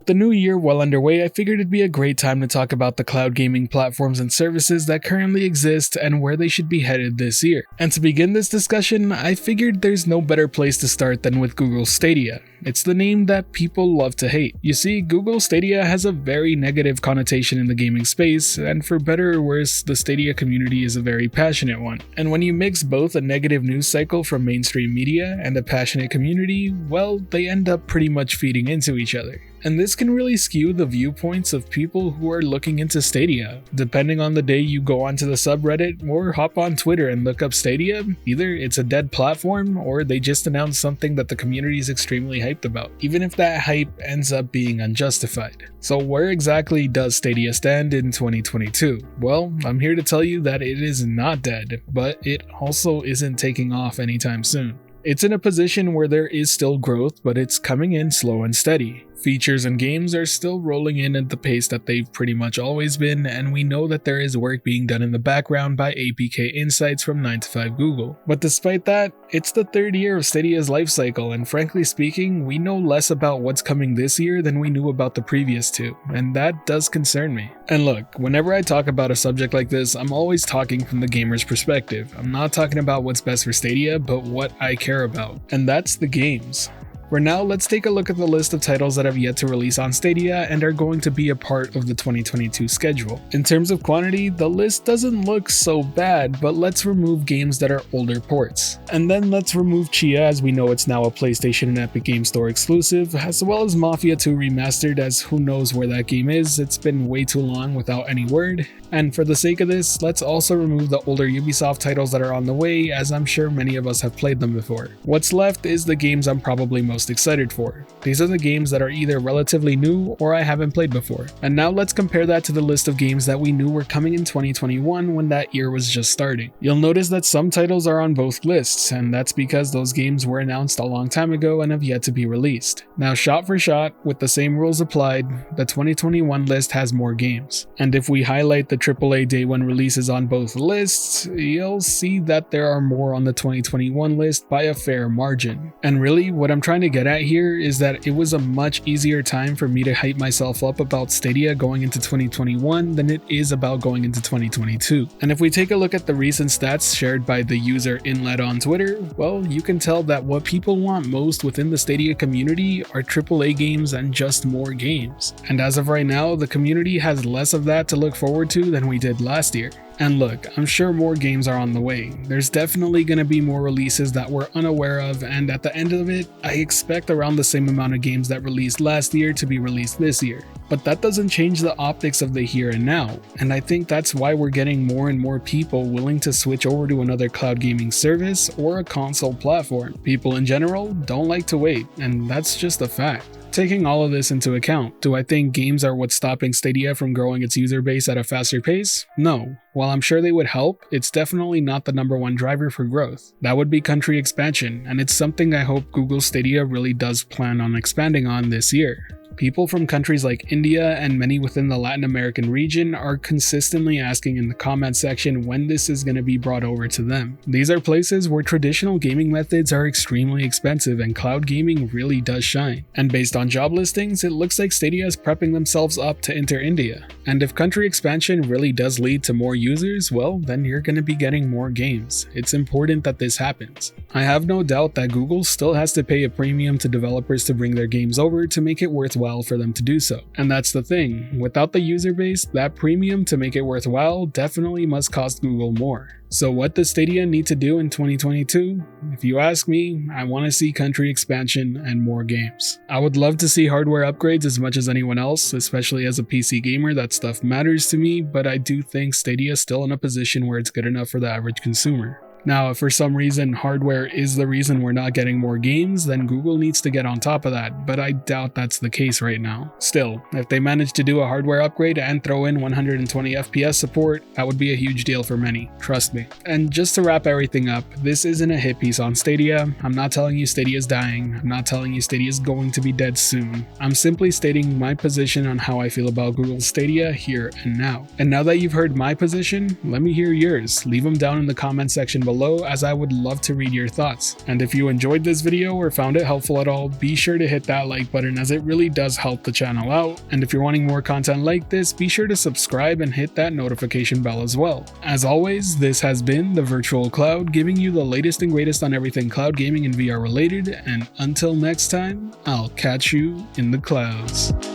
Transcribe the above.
The new year well underway, I figured it'd be a great time to talk about the cloud gaming platforms and services that currently exist and where they should be headed this year. And to begin this discussion, I figured there's no better place to start than with Google Stadia. It's the name that people love to hate. You see, Google Stadia has a very negative connotation in the gaming space, and for better or worse, the Stadia community is a very passionate one. And when you mix both a negative news cycle from mainstream media and a passionate community, well, they end up pretty much feeding into each other. And this can really skew the viewpoints of people who are looking into Stadia. Depending on the day you go onto the subreddit or hop on Twitter and look up Stadia, either it's a dead platform or they just announced something that the community is extremely hyped about, even if that hype ends up being unjustified. So where exactly does Stadia stand in 2022? Well, I'm here to tell you that it is not dead, but it also isn't taking off anytime soon. It's in a position where there is still growth, but it's coming in slow and steady. Features and games are still rolling in at the pace that they've pretty much always been, and we know that there is work being done in the background by APK Insights from 9to5 Google. But despite that, it's the third year of Stadia's life cycle, and frankly speaking, we know less about what's coming this year than we knew about the previous two, and that does concern me. And look, whenever I talk about a subject like this, I'm always talking from the gamer's perspective. I'm not talking about what's best for Stadia, but what I care about, and that's the games. For now, let's take a look at the list of titles that have yet to release on Stadia and are going to be a part of the 2022 schedule. In terms of quantity, the list doesn't look so bad, but let's remove games that are older ports. And then let's remove Chia, as we know it's now a PlayStation and Epic Game Store exclusive, as well as Mafia 2 Remastered, as who knows where that game is, it's been way too long without any word. And for the sake of this, let's also remove the older Ubisoft titles that are on the way, as I'm sure many of us have played them before. What's left is the games I'm probably most excited for. These are the games that are either relatively new or I haven't played before. And now let's compare that to the list of games that we knew were coming in 2021 when that year was just starting. You'll notice that some titles are on both lists, and that's because those games were announced a long time ago and have yet to be released. Now, shot for shot, with the same rules applied, the 2021 list has more games. And if we highlight the AAA Day 1 releases on both lists, you'll see that there are more on the 2021 list by a fair margin. And really, what I'm trying to get at here is that it was a much easier time for me to hype myself up about Stadia going into 2021 than it is about going into 2022. And if we take a look at the recent stats shared by the user Inlet on Twitter, well, you can tell that what people want most within the Stadia community are AAA games and just more games. And as of right now, the community has less of that to look forward to than we did last year. And look, I'm sure more games are on the way. There's definitely going to be more releases that we're unaware of, and at the end of it, I expect around the same amount of games that released last year to be released this year. But that doesn't change the optics of the here and now, and I think that's why we're getting more and more people willing to switch over to another cloud gaming service or a console platform. People in general don't like to wait, and that's just a fact. Taking all of this into account, do I think games are what's stopping Stadia from growing its user base at a faster pace? No. While I'm sure they would help, it's definitely not the number one driver for growth. That would be country expansion, and it's something I hope Google Stadia really does plan on expanding on this year. People from countries like India and many within the Latin American region are consistently asking in the comment section when this is going to be brought over to them. These are places where traditional gaming methods are extremely expensive and cloud gaming really does shine. And based on job listings, it looks like Stadia is prepping themselves up to enter India. And if country expansion really does lead to more users, well, then you're going to be getting more games. It's important that this happens. I have no doubt that Google still has to pay a premium to developers to bring their games over to make it worthwhile for them to do so. And that's the thing, without the user base, that premium to make it worthwhile definitely must cost Google more. So what does Stadia need to do in 2022? If you ask me, I want to see country expansion and more games. I would love to see hardware upgrades as much as anyone else, especially as a PC gamer, that stuff matters to me, but I do think Stadia is still in a position where it's good enough for the average consumer. Now, if for some reason hardware is the reason we're not getting more games, then Google needs to get on top of that, but I doubt that's the case right now. Still, if they manage to do a hardware upgrade and throw in 120 FPS support, that would be a huge deal for many, trust me. And just to wrap everything up, this isn't a hit piece on Stadia. I'm not telling you Stadia is dying. I'm not telling you Stadia is going to be dead soon. I'm simply stating my position on how I feel about Google Stadia here and now. And now that you've heard my position, let me hear yours. Leave them down in the comment section below. below, as I would love to read your thoughts. And if you enjoyed this video or found it helpful at all, be sure to hit that like button, as it really does help the channel out. And if you're wanting more content like this, be sure to subscribe and hit that notification bell as well. As always, this has been the Virtual Cloud, giving you the latest and greatest on everything cloud gaming and VR related, and until next time, I'll catch you in the clouds.